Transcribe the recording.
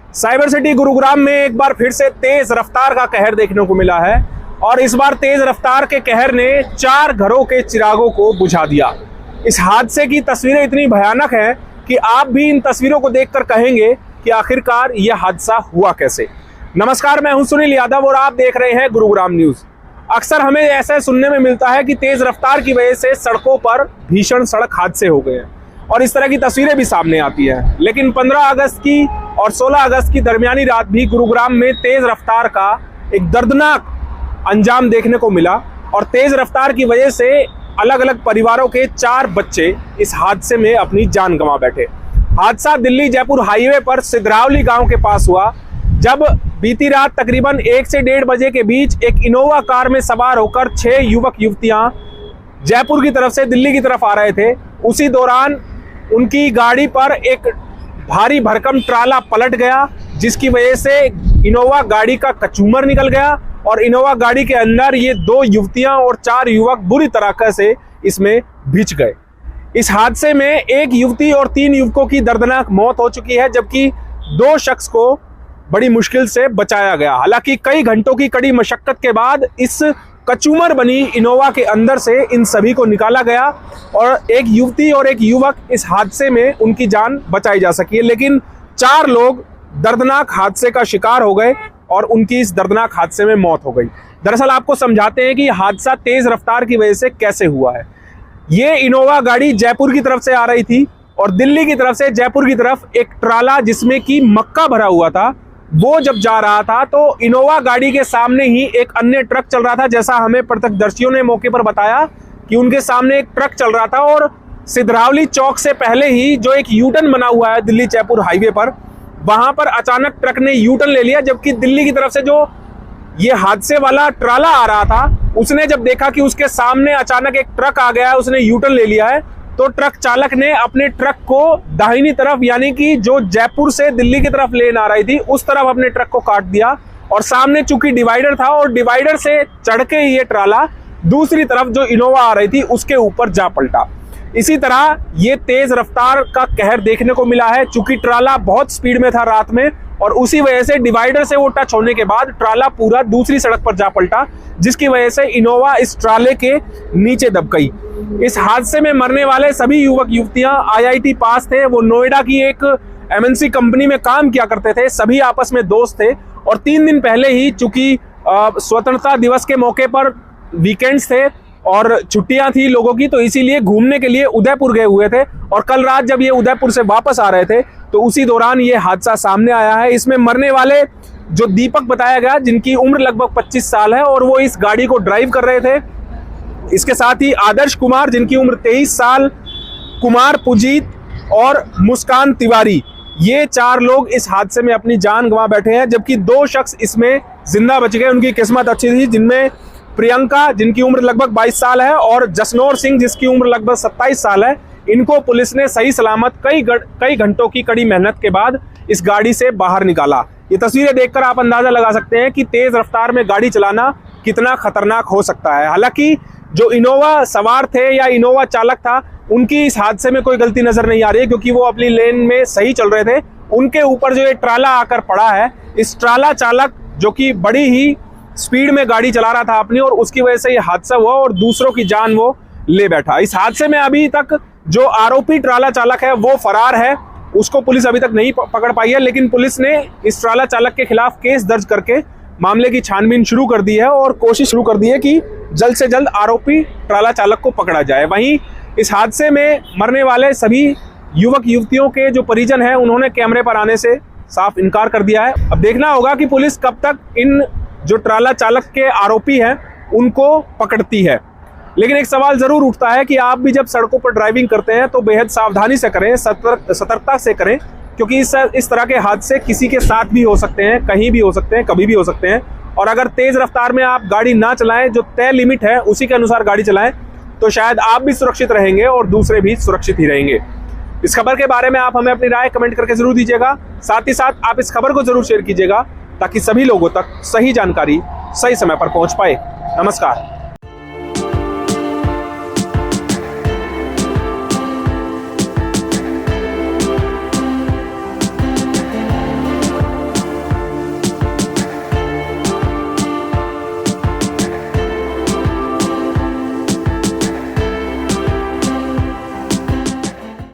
Cyber city Gurugram में एक बार फिर से तेज रफ्तार का कहर देखने को मिला है और इस बार तेज रफ्तार के कहर ने 4 घरों के चिरागों को बुझा दिया। इस हादसे की तस्वीरें इतनी भयानक हैं कि आप भी इन तस्वीरों को देखकर कहेंगे कि आखिरकार यह हादसा हुआ कैसे। नमस्कार, मैं हूं सुनील यादव और आप देख रहे हैं गुरुग्राम न्यूज। अक्सर हमें ऐसा सुनने में मिलता है कि तेज रफ्तार की वजह से सड़कों पर भीषण सड़क हादसे हो गए हैं और इस तरह की तस्वीरें भी सामने आती हैं। लेकिन 15 अगस्त की और 16 अगस्त की दरमियानी रात भी गुरुग्राम में तेज रफ्तार का एक दर्दनाक अंजाम देखने को मिला और तेज रफ्तार की वजह से अलग अलग परिवारों के 4 बच्चे इस हादसे में अपनी जान गंवा बैठे। हादसा दिल्ली जयपुर हाईवे पर सिधरावली गांव के पास हुआ, जब बीती रात तकरीबन 1 से 1:30 बजे के बीच एक इनोवा कार में सवार होकर 6 युवक युवतियां जयपुर की तरफ से दिल्ली की तरफ आ रहे थे। उसी दौरान उनकी गाड़ी पर एक भारी भरकम ट्राला पलट गया, जिसकी वजह से इनोवा गाड़ी का कचूमर निकल गया और इनोवा गाड़ी के अंदर ये 2 युवतियां और 4 युवक बुरी तरह से इसमें भिज गए। इस हादसे में एक युवती और 3 युवकों की दर्दनाक मौत हो चुकी है, जबकि 2 शख्स को बड़ी मुश्किल से बचाया गया। हालांकि कई घंटों की कड़ी मशक्कत के बाद इस कचूमर बनी इनोवा के अंदर से इन सभी को निकाला गया और एक युवती और एक युवक इस हादसे में उनकी जान बचाई जा सकी है। लेकिन 4 लोग दर्दनाक हादसे का शिकार हो गए और उनकी इस दर्दनाक हादसे में मौत हो गई। दरअसल आपको समझाते हैं कि हादसा तेज रफ्तार की वजह से कैसे हुआ है। ये इनोवा गाड़ी जयपुर की तरफ से आ रही थी और दिल्ली की तरफ से जयपुर की तरफ एक ट्राला जिसमें कि मक्का भरा हुआ था, वो जब जा रहा था तो इनोवा गाड़ी के सामने ही एक अन्य ट्रक चल रहा था। जैसा हमें प्रत्यक्षदर्शियों ने मौके पर बताया कि उनके सामने एक ट्रक चल रहा था और सिधरावली चौक से पहले ही जो एक यूटर्न बना हुआ है दिल्ली जयपुर हाईवे पर, वहां पर अचानक ट्रक ने यूटर्न ले लिया। जबकि दिल्ली की तरफ से जो ये हादसे वाला ट्राला आ रहा था, उसने जब देखा कि उसके सामने अचानक एक ट्रक आ गया है, उसने यूटर्न ले लिया है, तो ट्रक चालक ने अपने ट्रक को दाहिनी तरफ यानी कि जो जयपुर से दिल्ली की तरफ लेन आ रही थी उस तरफ अपने ट्रक को काट दिया और सामने चूंकि डिवाइडर था और डिवाइडर से चढ़ के ये ट्राला दूसरी तरफ जो इनोवा आ रही थी उसके ऊपर जा पलटा। इसी तरह ये तेज रफ्तार का कहर देखने को मिला है। चूंकि ट्राला बहुत स्पीड में था रात में और उसी वजह से डिवाइडर से वो टच होने के बाद ट्राला पूरा दूसरी सड़क पर जा पलटा, जिसकी वजह से इनोवा इस ट्राले के नीचे दब गई। इस हादसे में मरने वाले सभी युवक युवतियां IIT पास थे। वो नोएडा की एक MNC कंपनी में काम किया करते थे। सभी आपस में दोस्त थे और 3 दिन पहले ही चूंकि स्वतंत्रता दिवस के मौके पर वीकेंड्स थे और छुट्टियां थी लोगों की, तो इसीलिए घूमने के लिए उदयपुर गए हुए थे और कल रात जब ये उदयपुर से वापस आ रहे थे तो उसी दौरान ये हादसा सामने आया है। इसमें मरने वाले जो दीपक बताया गया, जिनकी उम्र लगभग 25 साल है और वो इस गाड़ी को ड्राइव कर रहे थे। इसके साथ ही आदर्श कुमार जिनकी उम्र 23 साल, कुमार पुजीत और मुस्कान तिवारी, ये 4 लोग इस हादसे में अपनी जान गंवा बैठे हैं, जबकि 2 शख्स इसमें जिंदा बच गए। उनकी किस्मत अच्छी थी, जिनमें प्रियंका जिनकी उम्र लगभग 22 साल है और जसनौर सिंह जिसकी उम्र लगभग 27 साल है। इनको पुलिस ने सही सलामत कई घंटों की कड़ी मेहनत के बाद इस गाड़ी से बाहर निकाला। ये तस्वीरें देखकर आप अंदाजा लगा सकते हैं कि तेज रफ्तार में गाड़ी चलाना कितना खतरनाक हो सकता है। हालांकि जो इनोवा सवार थे या इनोवा चालक था, उनकी इस हादसे में कोई गलती नजर नहीं आ रही है, क्योंकि वो अपनी लेन में सही चल रहे थे। उनके ऊपर जो ये ट्राला आकर पड़ा है, इस ट्राला चालक जो कि बड़ी ही स्पीड में गाड़ी चला रहा था अपनी, और उसकी वजह से ये हादसा हुआ और दूसरों की जान वो ले बैठा। इस हादसे में अभी तक जो आरोपी ट्राला चालक है वो फरार है, उसको पुलिस अभी तक नहीं पकड़ पाई है। लेकिन पुलिस ने इस ट्राला चालक के खिलाफ केस दर्ज करके मामले की छानबीन शुरू कर दी है और कोशिश शुरू कर दी है कि जल्द से जल्द आरोपी ट्राला चालक को पकड़ा जाए। वहीं इस हादसे में मरने वाले सभी युवक युवतियों के जो परिजन हैं, उन्होंने कैमरे पर आने से साफ इनकार कर दिया है। अब देखना होगा कि पुलिस कब तक इन जो ट्राला चालक के आरोपी हैं उनको पकड़ती है। लेकिन एक सवाल जरूर उठता है कि आप भी जब सड़कों पर ड्राइविंग करते हैं तो बेहद सावधानी से करें, सतर्कता से करें, क्योंकि इस तरह के हादसे किसी के साथ भी हो सकते हैं, कहीं भी हो सकते हैं, कभी भी हो सकते हैं। और अगर तेज रफ्तार में आप गाड़ी ना चलाएं, जो तय लिमिट है उसी के अनुसार गाड़ी चलाएं, तो शायद आप भी सुरक्षित रहेंगे और दूसरे भी सुरक्षित ही रहेंगे। इस खबर के बारे में आप हमें अपनी राय कमेंट करके जरूर दीजिएगा। साथ ही साथ आप इस खबर को जरूर शेयर कीजिएगा ताकि सभी लोगों तक सही जानकारी सही समय पर पहुंच पाए। नमस्कार।